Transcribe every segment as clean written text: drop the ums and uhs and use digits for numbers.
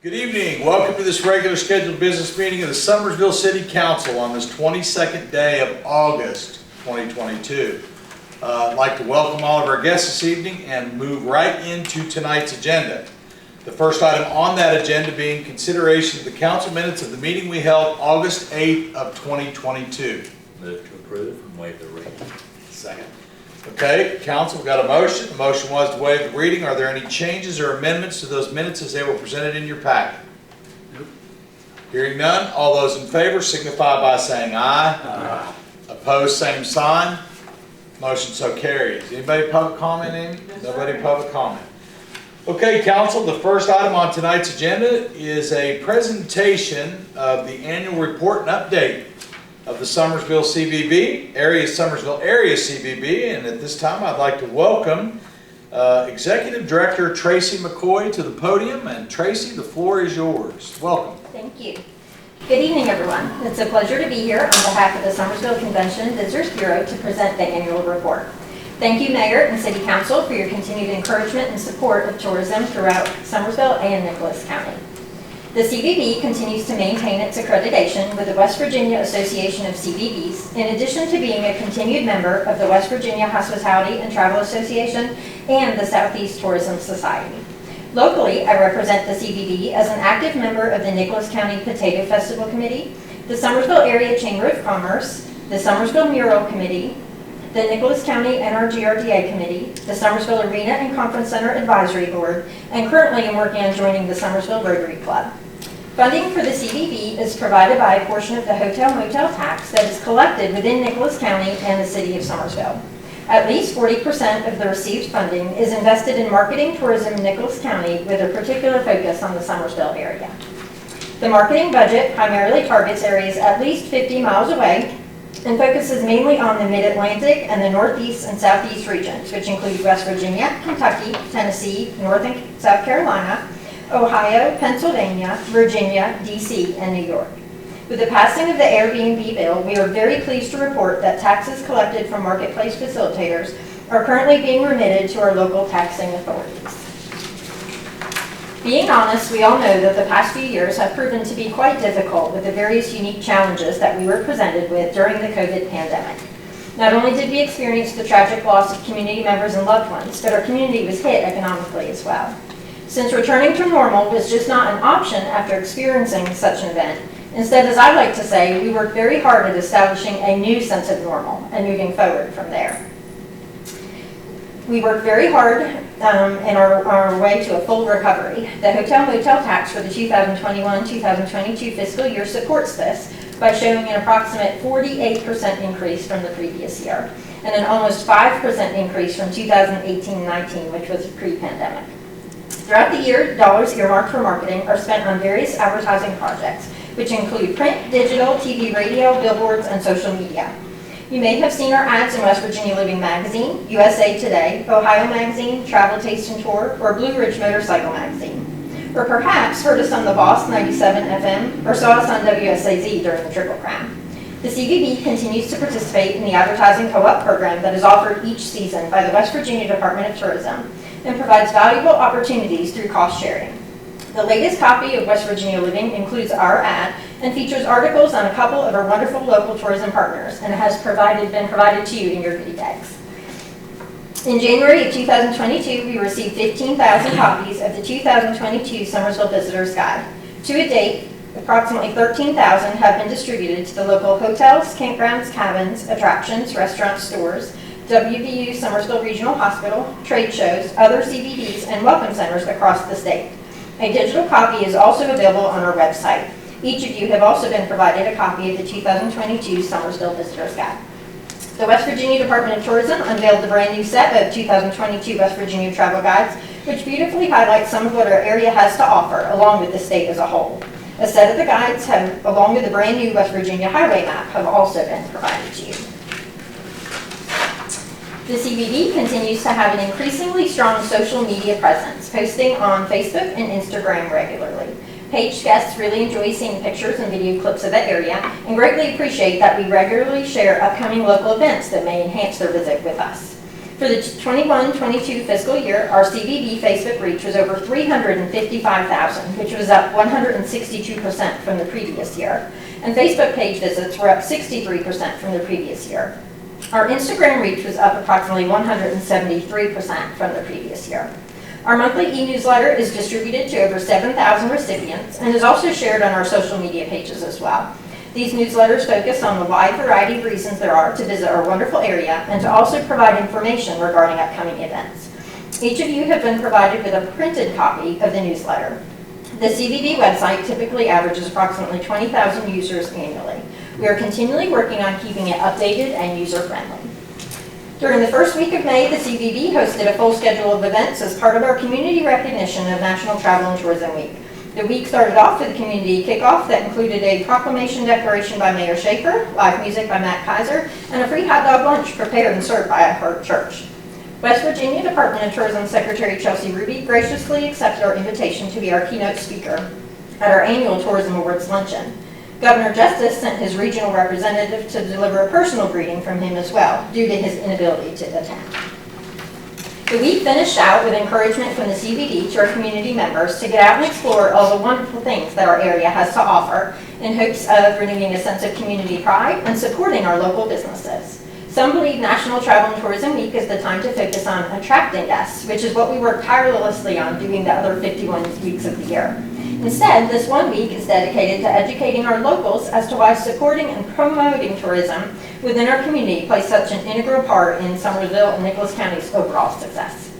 Good evening. Welcome to this regular scheduled business meeting of the Summersville City Council on this 22nd day of August 2022. I'd like to welcome all of our guests this evening and move right into tonight's agenda. The first item on that agenda being consideration of the council minutes of the meeting we held August 8th of 2022. Move to approve and waive the reading. Second. Okay, council, we've got a motion. The motion was to waive the reading. Are there any changes or amendments to those minutes as they were presented in your packet? Nope. Hearing none, all those in favor signify by saying aye. Aye. Opposed, same sign. Motion so carries. Anybody public comment in? Nobody public comment. Okay, council, the first item on tonight's agenda is a presentation of the annual report and update of the Summersville CVB, Summersville area CVB, and at this time I'd like to welcome Executive Director Tracy McCoy to the podium. And Tracy, the floor is yours. Welcome. Thank you. Good evening, everyone. It's a pleasure to be here on behalf of the Summersville Convention and Visitors Bureau to present the annual report. Thank you, Mayor and City Council, for your continued encouragement and support of tourism throughout Summersville and Nicholas County. The CVB continues to maintain its accreditation with the West Virginia Association of CVBs, in addition to being a continued member of the West Virginia Hospitality and Travel Association and the Southeast Tourism Society. Locally, I represent the CVB as an active member of the Nicholas County Potato Festival Committee, the Summersville Area Chamber of Commerce, the Summersville Mural Committee, the Nicholas County NRGRDA Committee, the Summersville Arena and Conference Center Advisory Board, and currently am working on joining the Summersville Rotary Club. Funding for the CVB is provided by a portion of the hotel motel tax that is collected within Nicholas County and the City of Summersville. At least 40% of the received funding is invested in marketing tourism in Nicholas County with a particular focus on the Summersville area. The marketing budget primarily targets areas at least 50 miles away and focuses mainly on the Mid-Atlantic and the Northeast and Southeast regions, which include West Virginia, Kentucky, Tennessee, North and South Carolina, Ohio, Pennsylvania, Virginia, DC, and New York. With the passing of the Airbnb bill, we are very pleased to report that taxes collected from marketplace facilitators are currently being remitted to our local taxing authorities. Being honest, we all know that the past few years have proven to be quite difficult with the various unique challenges that we were presented with during the COVID pandemic. Not only did we experience the tragic loss of community members and loved ones, but our community was hit economically as well. Since returning to normal was just not an option after experiencing such an event, instead, as I like to say, we worked very hard at establishing a new sense of normal and moving forward from there. We worked very hard in our way to a full recovery. The hotel motel tax for the 2021-2022 fiscal year supports this by showing an approximate 48% increase from the previous year and an almost 5% increase from 2018-19, which was pre-pandemic. Throughout the year, dollars earmarked for marketing are spent on various advertising projects, which include print, digital, TV, radio, billboards, and social media. You may have seen our ads in West Virginia Living Magazine, USA Today, Ohio Magazine, Travel, Taste, and Tour, or Blue Ridge Motorcycle Magazine. Or perhaps heard us on the Boss 97 FM, or saw us on WSAZ during the Triple Crown. The CVB continues to participate in the advertising co-op program that is offered each season by the West Virginia Department of Tourism and provides valuable opportunities through cost sharing. The latest copy of West Virginia Living includes our ad and features articles on a couple of our wonderful local tourism partners and has been provided to you in your goodie bags. In January of 2022, we received 15,000 copies of the 2022 Summersville Visitors Guide. To a date, approximately 13,000 have been distributed to the local hotels, campgrounds, cabins, attractions, restaurants, stores, WVU Summersville Regional Hospital, trade shows, other CVBs, and welcome centers across the state. A digital copy is also available on our website. Each of you have also been provided a copy of the 2022 Summersville Visitors Guide. The West Virginia Department of Tourism unveiled the brand new set of 2022 West Virginia travel guides, which beautifully highlights some of what our area has to offer, along with the state as a whole. A set of the guides, along with the brand new West Virginia highway map, have also been provided to you. The CVB continues to have an increasingly strong social media presence, posting on Facebook and Instagram regularly. Page guests really enjoy seeing pictures and video clips of the area and greatly appreciate that we regularly share upcoming local events that may enhance their visit with us. For the 21-22 fiscal year, our CVB Facebook reach was over 355,000, which was up 162% from the previous year. And Facebook page visits were up 63% from the previous year. Our Instagram reach was up approximately 173% from the previous year. Our monthly e-newsletter is distributed to over 7,000 recipients and is also shared on our social media pages as well. These newsletters focus on the wide variety of reasons there are to visit our wonderful area and to also provide information regarding upcoming events. Each of you have been provided with a printed copy of the newsletter. The CVB website typically averages approximately 20,000 users annually. We are continually working on keeping it updated and user-friendly. During the first week of May, the CVB hosted a full schedule of events as part of our community recognition of National Travel and Tourism Week. The week started off with a community kickoff that included a proclamation declaration by Mayor Schaefer, live music by Matt Kaiser, and a free hot dog lunch prepared and served by our church. West Virginia Department of Tourism Secretary Chelsea Ruby graciously accepted our invitation to be our keynote speaker at our annual Tourism Awards luncheon. Governor Justice sent his regional representative to deliver a personal greeting from him as well, due to his inability to attend. The week finished out with encouragement from the CVB to our community members to get out and explore all the wonderful things that our area has to offer in hopes of renewing a sense of community pride and supporting our local businesses. Some believe National Travel and Tourism Week is the time to focus on attracting guests, which is what we work tirelessly on doing the other 51 weeks of the year. Instead, this 1 week is dedicated to educating our locals as to why supporting and promoting tourism within our community plays such an integral part in Summersville and Nicholas County's overall success.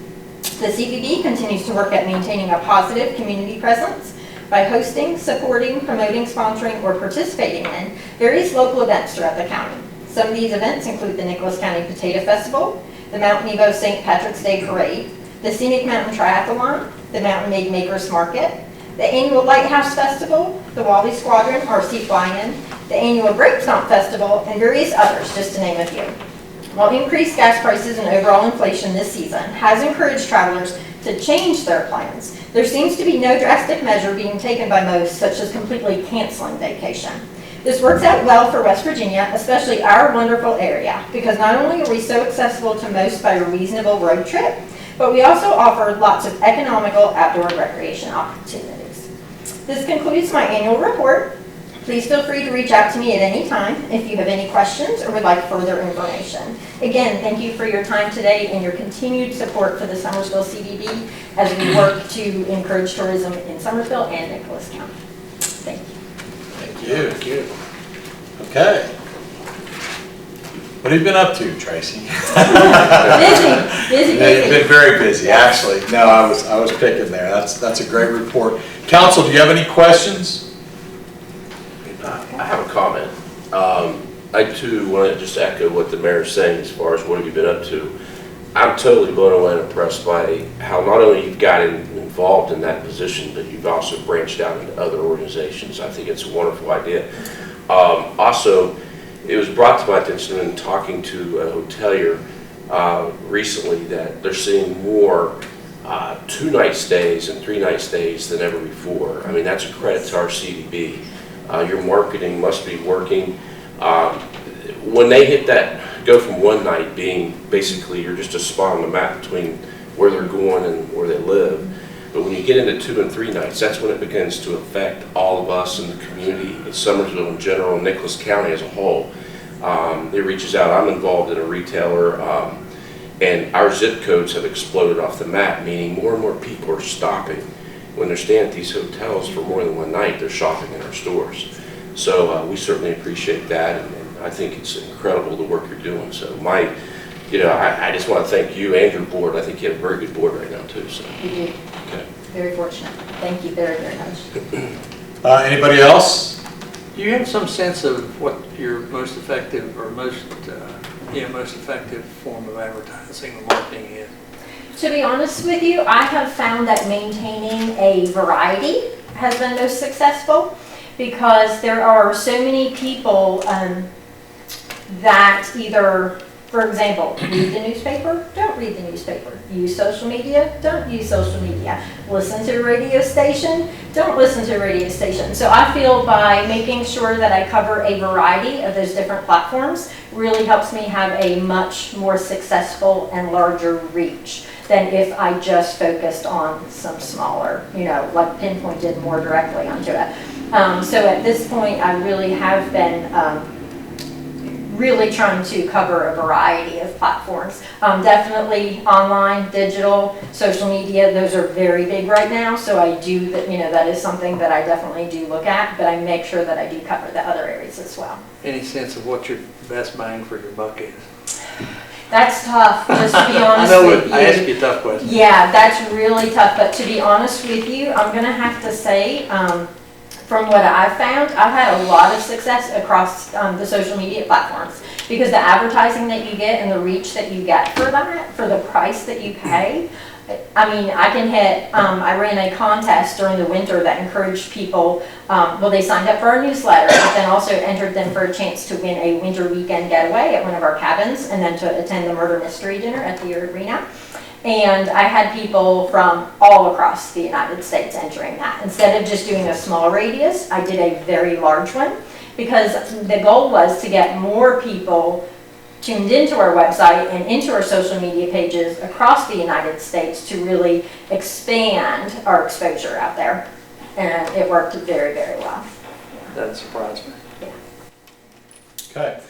The CVB continues to work at maintaining a positive community presence by hosting, supporting, promoting, sponsoring, or participating in various local events throughout the county. Some of these events include the Nicholas County Potato Festival, the Mount Nebo St. Patrick's Day Parade, the Scenic Mountain Triathlon, the Mountain Maid Makers Market, the annual Lighthouse Festival, the Wally Squadron RC Fly-In, the annual Grape Stomp Festival, and various others, just to name a few. While increased gas prices and overall inflation this season has encouraged travelers to change their plans, there seems to be no drastic measure being taken by most, such as completely canceling vacation. This works out well for West Virginia, especially our wonderful area, because not only are we so accessible to most by a reasonable road trip, but we also offer lots of economical outdoor recreation opportunities. This concludes my annual report. Please feel free to reach out to me at any time if you have any questions or would like further information. Again, thank you for your time today and your continued support for the Summersville CVB as we work to encourage tourism in Summersville and Nicholas County. Thank you. Thank you. Okay. What have you been up to, Tracy? Busy. You've been very busy, actually. No, I was picking there. That's a great report. Council, do you have any questions? I have a comment. I too want to just echo what the mayor's saying as far as what have you been up to. I'm totally blown away and impressed by how not only you've gotten involved in that position, but you've also branched out into other organizations. I think it's a wonderful idea. Also, it was brought to my attention in talking to a hotelier recently that they're seeing more 2-night stays and 3-night stays than ever before. I mean, that's a credit to our CVB. Your marketing must be working. When they hit that, go from 1 night being basically you're just a spot on the map between where they're going and where they live. But when you get into 2 and 3 nights, that's when it begins to affect all of us in the community, in Summersville in general, and Nicholas County as a whole. It reaches out. I'm involved in a retailer, and our zip codes have exploded off the map, meaning more and more people are stopping. When they're staying at these hotels for more than 1 night, they're shopping in our stores. So we certainly appreciate that, and I think it's incredible the work you're doing. So I just want to thank you and your board. I think you have a very good board right now too. So. We do. Okay. Very fortunate. Thank you very, very much. Anybody else? Do you have some sense of what your most effective or most effective form of advertising or marketing is? To be honest with you, I have found that maintaining a variety has been most successful because there are so many people that either, for example, read the newspaper, don't read the newspaper. Use social media, don't use social media. Listen to a radio station, don't listen to a radio station. So I feel by making sure that I cover a variety of those different platforms really helps me have a much more successful and larger reach than if I just focused on some smaller, like pinpointed more directly onto it. So at this point, I really have been really trying to cover a variety of platforms. Definitely online, digital, social media, those are very big right now. So I do, that is something that I definitely do look at, but I make sure that I do cover the other areas as well. Any sense of what your best bang for your buck is? That's tough, just to be honest with you. I ask you tough questions. Yeah, that's really tough, but to be honest with you, I'm gonna have to say, from what I've found, I've had a lot of success across the social media platforms because the advertising that you get and the reach that you get for that, for the price that you pay, I mean, I can hit, I ran a contest during the winter that encouraged people, they signed up for our newsletter, but then also entered them for a chance to win a winter weekend getaway at one of our cabins and then to attend the murder mystery dinner at the arena. And I had people from all across the United States entering that. Instead of just doing a small radius, I did a very large one because the goal was to get more people tuned into our website and into our social media pages across the United States to really expand our exposure out there. And it worked very, very well. That surprised me. Okay.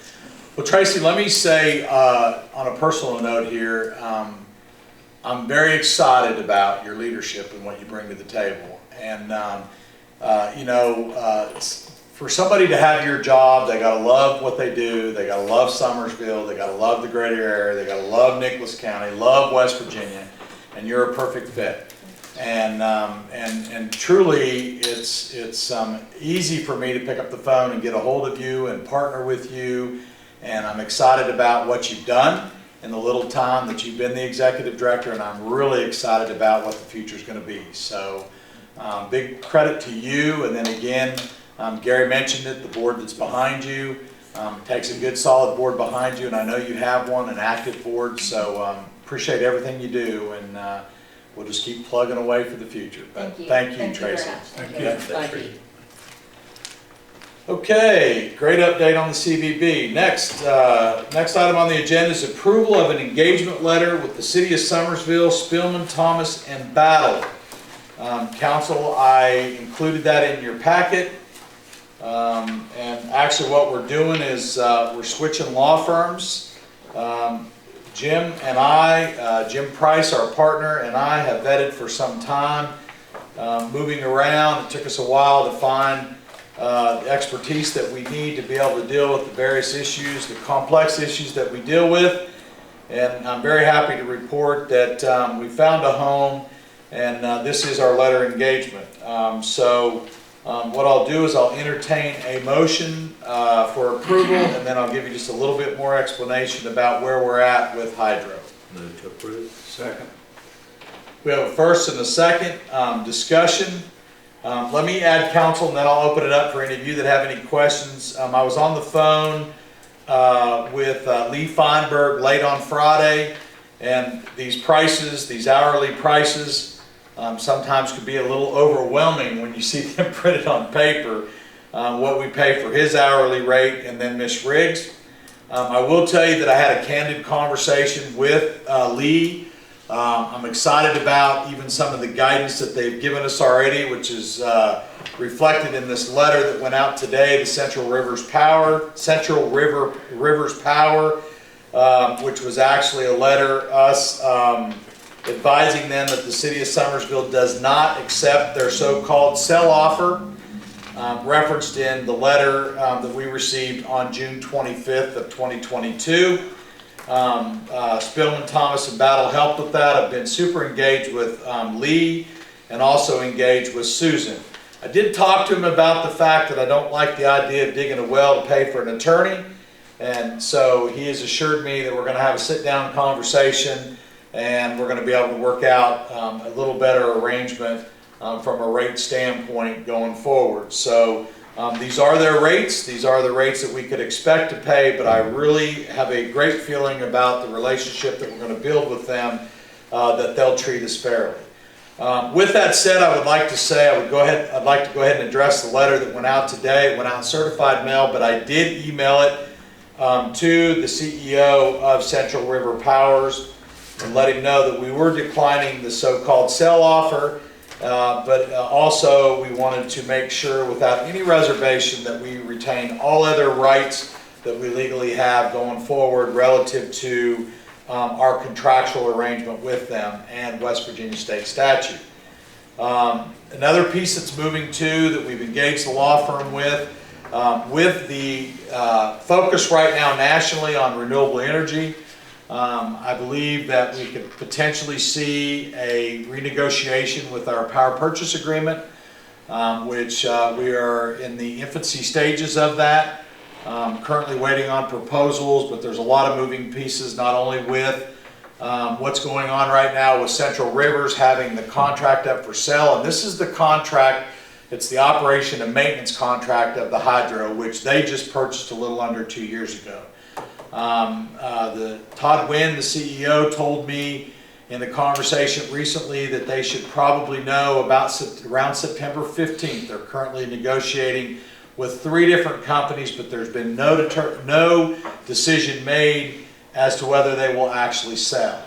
Well, Tracy, let me say on a personal note here, I'm very excited about your leadership and what you bring to the table. And, for somebody to have your job, they got to love what they do. They got to love Summersville. They got to love the greater area. They got to love Nicholas County, love West Virginia, and you're a perfect fit. And truly, it's easy for me to pick up the phone and get a hold of you and partner with you. And I'm excited about what you've done in the little time that you've been the executive director, and I'm really excited about what the future is going to be. So big credit to you. And then again, Gary mentioned it, the board that's behind you. Takes a good solid board behind you, and I know you have one, an active board, so appreciate everything you do, and we'll just keep plugging away for the future. But thank you, Tracy. Thank you. Thank you. Okay, great update on the CVB. Next item on the agenda is approval of an engagement letter with the City of Summersville, Spillman, Thomas, and Battle. Council, I included that in your packet. And actually what we're doing is we're switching law firms. Jim and I, Jim Price, our partner, and I have vetted for some time, moving around. It took us a while to find the expertise that we need to be able to deal with the various issues, the complex issues that we deal with. And I'm very happy to report that we found a home, and this is our letter of engagement. What I'll do is I'll entertain a motion for approval, and then I'll give you just a little bit more explanation about where we're at with Hydro. Move to approve. Second. We have a first and a second discussion. Let me add counsel, and then I'll open it up for any of you that have any questions. I was on the phone with Lee Feinberg late on Friday, and these prices, these hourly prices, sometimes could be a little overwhelming when you see them printed on paper, what we pay for his hourly rate and then Ms. Riggs. I will tell you that I had a candid conversation with Lee. I'm excited about even some of the guidance that they've given us already, which is reflected in this letter that went out today, the Central Rivers Power, which was actually a letter us advising them that the City of Summersville does not accept their so-called sell offer, referenced in the letter that we received on June 25th of 2022. Spillman, Thomas, and Battle helped with that. I've been super engaged with Lee and also engaged with Susan. I did talk to him about the fact that I don't like the idea of digging a well to pay for an attorney, and so he has assured me that we're going to have a sit-down conversation and we're going to be able to work out a little better arrangement from a rate standpoint going forward. So These are their rates. These are the rates that we could expect to pay, but I really have a great feeling about the relationship that we're going to build with them, that they'll treat us fairly. With that said, I would like to say, I'd like to go ahead and address the letter that went out today. It went out in certified mail, but I did email it to the CEO of Central River Powers and let him know that we were declining the so-called sell offer, but also we wanted to make sure without any reservation that we retain all other rights that we legally have going forward relative to our contractual arrangement with them and West Virginia state statute. Another piece that's moving too that we've engaged the law firm with the focus right now nationally on renewable energy, I believe that we could potentially see a renegotiation with our power purchase agreement, which we are in the infancy stages of that. Currently waiting on proposals, but there's a lot of moving pieces, not only with what's going on right now with Central Rivers having the contract up for sale, and this is the contract, it's the operation and maintenance contract of the hydro, which they just purchased a little under 2 years ago. Todd Wynn, the CEO, told me in the conversation recently that they should probably know about around September 15th. They're currently negotiating with 3 different companies, but there's been no decision made as to whether they will actually sell.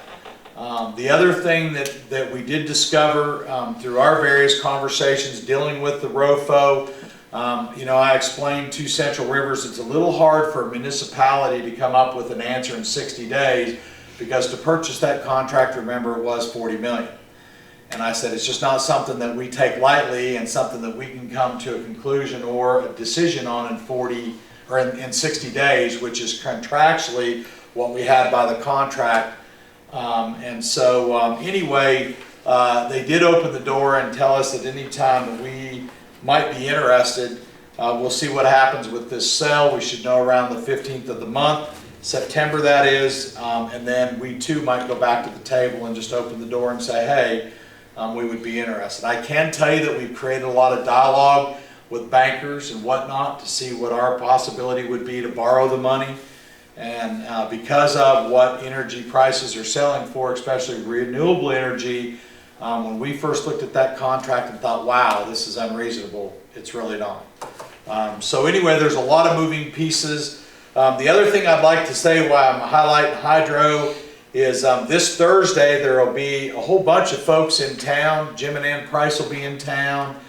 The other thing that we did discover through our various conversations dealing with the ROFO, I explained to Central Rivers it's a little hard for a municipality to come up with an answer in 60 days because to purchase that contract, remember, it was $40 million. And I said, it's just not something that we take lightly and something that we can come to a conclusion or a decision on in 60 days, which is contractually what we had by the contract. Anyway, they did open the door and tell us that any time that we might be interested, we'll see what happens with this sale. We should know around the 15th of the month, September that is, and then we too might go back to the table and just open the door and say, hey, we would be interested. I can tell you that we've created a lot of dialogue with bankers and whatnot to see what our possibility would be to borrow the money. And because of what energy prices are selling for, especially renewable energy, when we first looked at that contract and thought, wow, this is unreasonable, it's really not. So anyway, there's a lot of moving pieces. The other thing I'd like to say while I'm highlighting hydro is this Thursday there will be a whole bunch of folks in town. Jim and Ann Price will be in town.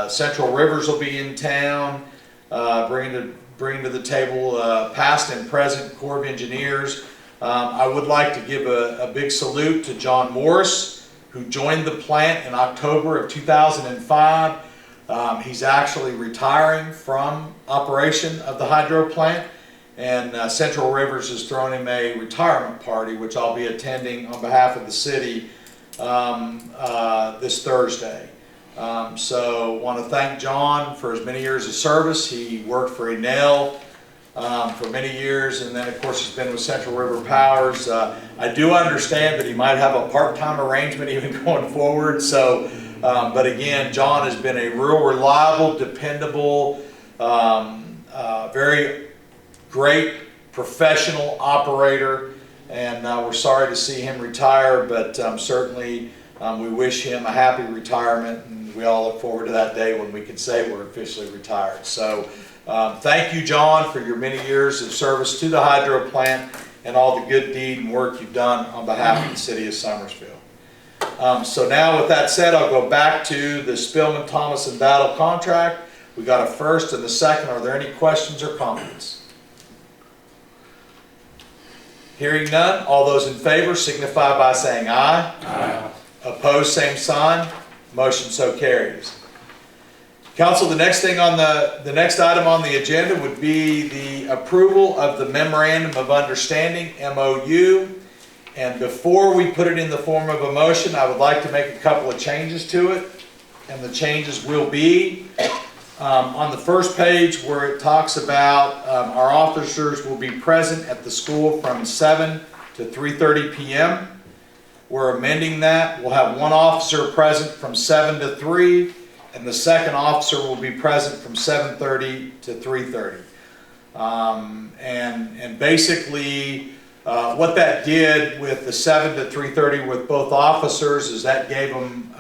Central Rivers will be in town, bringing to the table past and present Corps of Engineers. I would like to give a big salute to John Morris, who joined the plant in October of 2005. He's actually retiring from operation of the hydro plant, and Central Rivers has thrown him a retirement party, which I'll be attending on behalf of the city this Thursday. So I want to thank John for his many years of service. He worked for Enel for many years, and then of course he's been with Central River Powers. I do understand that he might have a part-time arrangement even going forward. So, but again, John has been a real reliable, dependable, very great professional operator, and we're sorry to see him retire, but certainly we wish him a happy retirement, and we all look forward to that day when we can say we're officially retired. So thank you, John, for your many years of service to the hydro plant and all the good deed and work you've done on behalf of the city of Summersville. So now with that said, I'll go back to the Spillman, Thomas, and Battle contract. We got a first and a second. Are there any questions or comments? Hearing none, all those in favor signify by saying aye. Aye. Opposed, same sign. Motion so carries. Council, the next thing on the next item on the agenda would be the approval of the Memorandum of Understanding, MOU. And before we put it in the form of a motion, I would like to make a couple of changes to it. And the changes will be on the first page where it talks about our officers will be present at the school from 7 to 3:30 p.m. We're amending that. We'll have one officer present from 7 to 3 and the second officer will be present from 7:30 to 3:30. And basically, what that did with the 7 to 3:30 with both officers is that gave them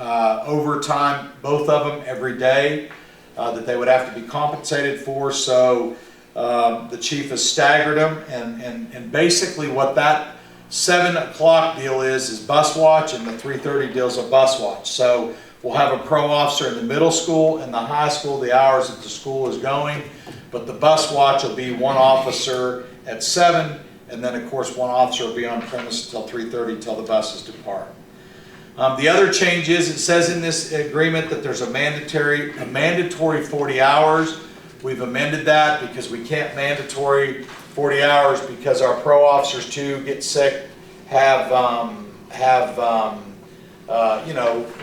overtime, both of them every day, that they would have to be compensated for. So the chief has staggered them, and basically what that 7 o'clock deal is bus watch, and the 3:30 deal is a bus watch. So we'll have a pro officer in the middle school and the high school, the hours that the school is going, but the bus watch will be one officer at 7, and then of course one officer will be on premise until 3:30 until the buses depart. The other change is, it says in this agreement that there's a mandatory 40 hours. We've amended that because we can't mandatory 40 hours because our pro officers too get sick, have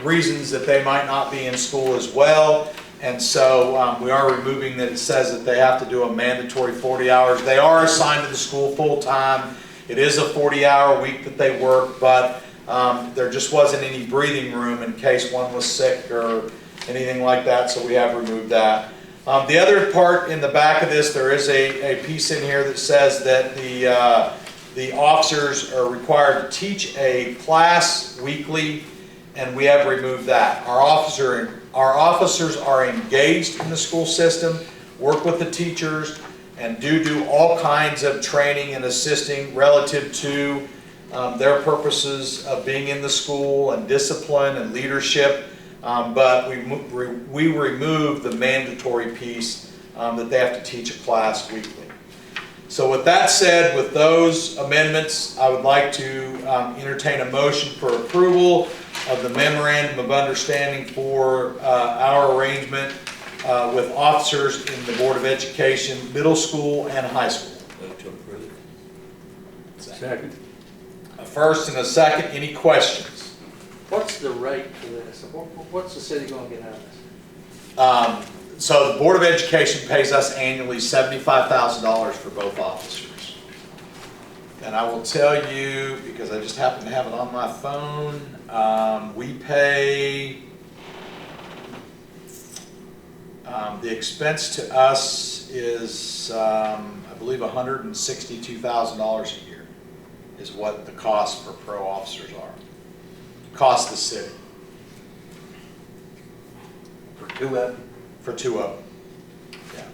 reasons that they might not be in school as well. And so we are removing that. It says that they have to do a mandatory 40 hours. They are assigned to the school full time. It is a 40-hour week that they work, but there just wasn't any breathing room in case one was sick or anything like that, so we have removed that. The other part in the back of this, there is a piece in here that says that the officers are required to teach a class weekly, and we have removed that. Our officers are engaged in the school system, work with the teachers, and do all kinds of training and assisting relative to their purposes of being in the school and discipline and leadership. But we remove the mandatory piece that they have to teach a class weekly. So with that said, with those amendments, I would like to entertain a motion for approval of the memorandum of understanding for our arrangement with officers in the Board of Education, middle school and high school. Move to approve. Second. A first and a second. Any questions? What's the rate for this? What's the city going to get out of this? So the Board of Education pays us annually $75,000 for both officers. And I will tell you, because I just happen to have it on my phone, we pay, the expense to us is, I believe, $162,000 a year is what the cost for pro officers are. Cost the city. For two of them? For two of them. Yeah.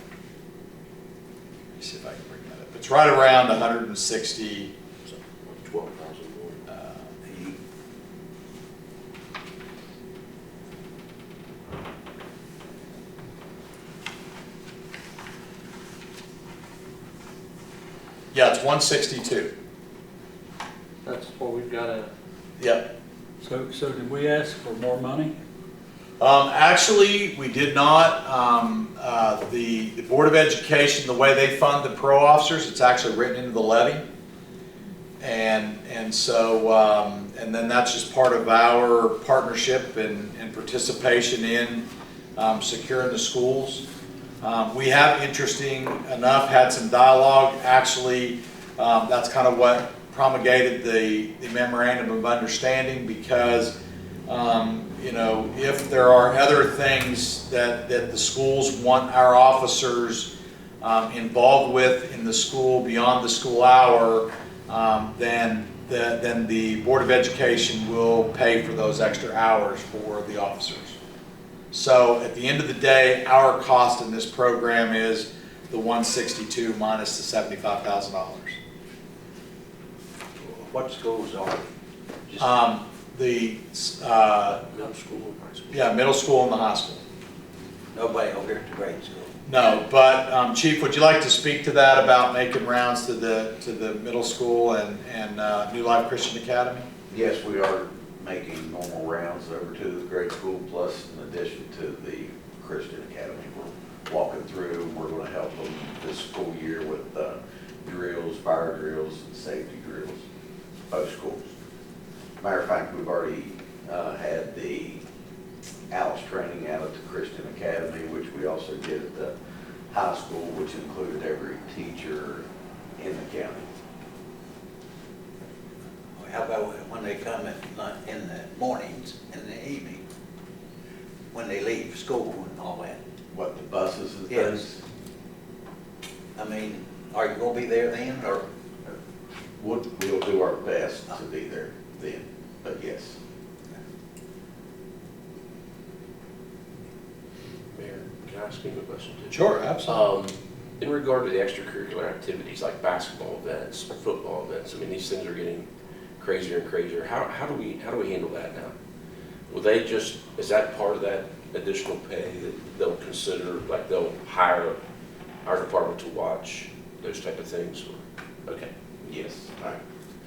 Let me see if I can bring that up. It's right around 160. So, 12,000 more. Yeah, it's 162. That's what we've got to. Yep. So did we ask for more money? Actually, we did not. The Board of Education, the way they fund the pro officers, it's actually written into the levy. And so, and then that's just part of our partnership and participation in securing the schools. We have, interesting enough, had some dialogue. Actually, that's kind of what promulgated the memorandum of understanding, because if there are other things that the schools want our officers involved with in the school beyond the school hour, then the Board of Education will pay for those extra hours for the officers. So at the end of the day, our cost in this program is the $162 minus the $75,000. What schools are they? The Middle school and high school. yeah, middle school and the high school. Nobody over here at the grade school? No, but Chief, would you like to speak to that about making rounds to the middle school and New Life Christian Academy? Yes, we are making normal rounds over to the grade school, plus in addition to the Christian Academy. We're walking through, we're going to help them this school year with drills, fire drills, and safety drills, both schools. Matter of fact, we've already had the ALICE training out at the Christian Academy, which we also did at the high school, which included every teacher in the county. How about when they come in the mornings and the evening? when they leave school and all that? What, the buses and Yes. things? I mean, are you gonna be there then, or? We'll do our best to be there then, but yes. Mayor, can I ask you a question too? Sure, absolutely. In regard to the extracurricular activities like basketball events, football events, I mean, these things are getting crazier and crazier. How do we handle that now? Will they just, is that part of that additional pay that they'll consider, like they'll hire our department to watch those type of things? Or, okay. Yes,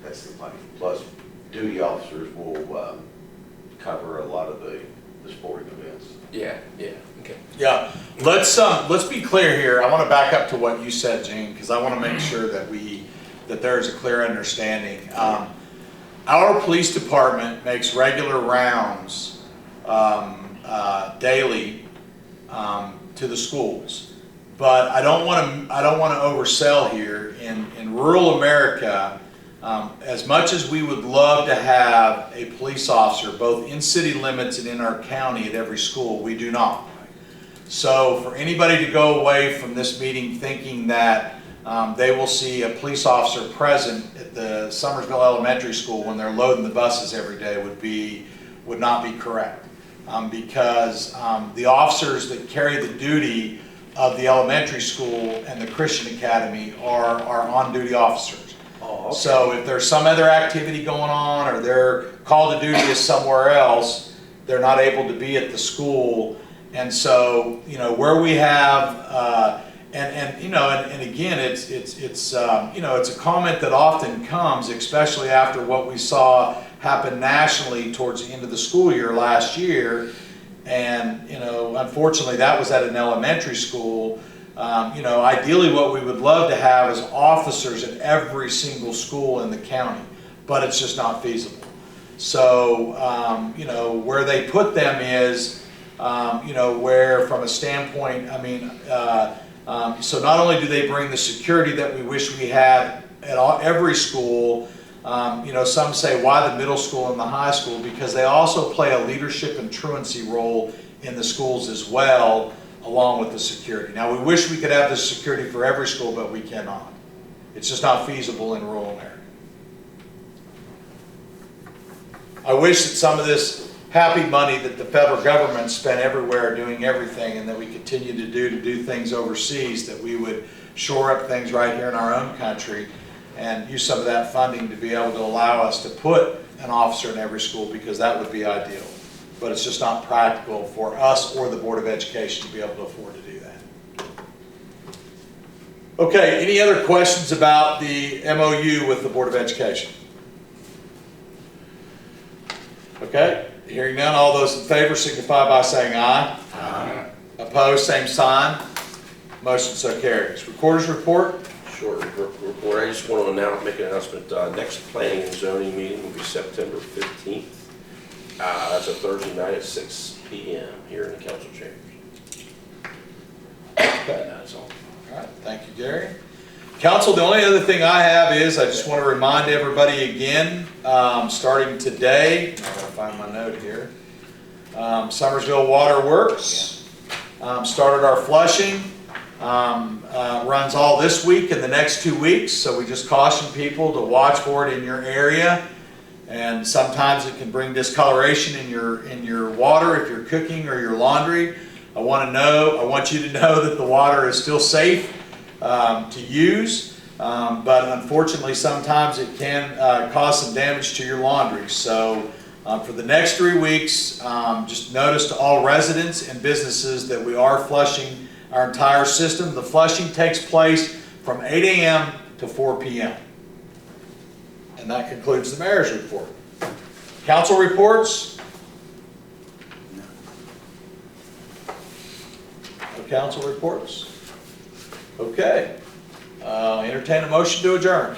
that's the plan. Plus, duty officers will cover a lot of the sporting events. Yeah, okay. Yeah, let's be clear here. I want to back up to what you said, Gene, because I want to make sure that there is a clear understanding. Our police department makes regular rounds daily to the schools, but I don't want to oversell here. In rural America, as much as we would love to have a police officer both in city limits and in our county at every school, we do not. So for anybody to go away from this meeting thinking that they will see a police officer present at the Summersville Elementary School when they're loading the buses every day would not be correct. Because the officers that carry the duty of the elementary school and the Christian Academy are on-duty officers. Oh, okay. So if there's some other activity going on or their call to duty is somewhere else, they're not able to be at the school. And so, where we have, and again, it's a comment that often comes, especially after what we saw happen nationally towards the end of the school year last year. And, unfortunately that was at an elementary school. Ideally what we would love to have is officers at every single school in the county, but it's just not feasible. So, where they put them is, where from a standpoint, so not only do they bring the security that we wish we had at every school, some say why the middle school and the high school, because they also play a leadership and truancy role in the schools as well, along with the security. Now, we wish we could have the security for every school, but we cannot. It's just not feasible in rural America. I wish that some of this happy money that the federal government spent everywhere doing everything and that we continue to do things overseas, that we would shore up things right here in our own country and use some of that funding to be able to allow us to put an officer in every school, because that would be ideal. But it's just not practical for us or the Board of Education to be able to afford to do that. Okay, any other questions about the MOU with the Board of Education? Okay, hearing none, all those in favor signify by saying aye. Aye. Opposed, same sign. Motion so carries. Recorder's report. Short report. I just want to make an announcement. Next planning and zoning meeting will be September 15th. That's a Thursday night at 6 p.m. here in the council chambers. Okay. That's all. All right, thank you, Gary. Council, the only other thing I have is I just want to remind everybody again, starting today, I'm going to find my note here, Summersville Water Works started our flushing. Runs all this week and the next 2 weeks, so we just caution people to watch for it in your area. And sometimes it can bring discoloration in your water if you're cooking or your laundry. I want you to know that the water is still safe to use, but unfortunately sometimes it can cause some damage to your laundry. So for the next 3 weeks, just notice to all residents and businesses that we are flushing our entire system. The flushing takes place from 8 a.m. to 4 p.m. And that concludes the mayor's report. Council reports? No council reports? Okay. Entertain a motion to adjourn.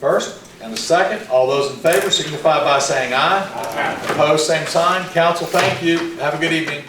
First and a second. All those in favor signify by saying aye. Aye. Opposed, same sign. Council, thank you. Have a good evening.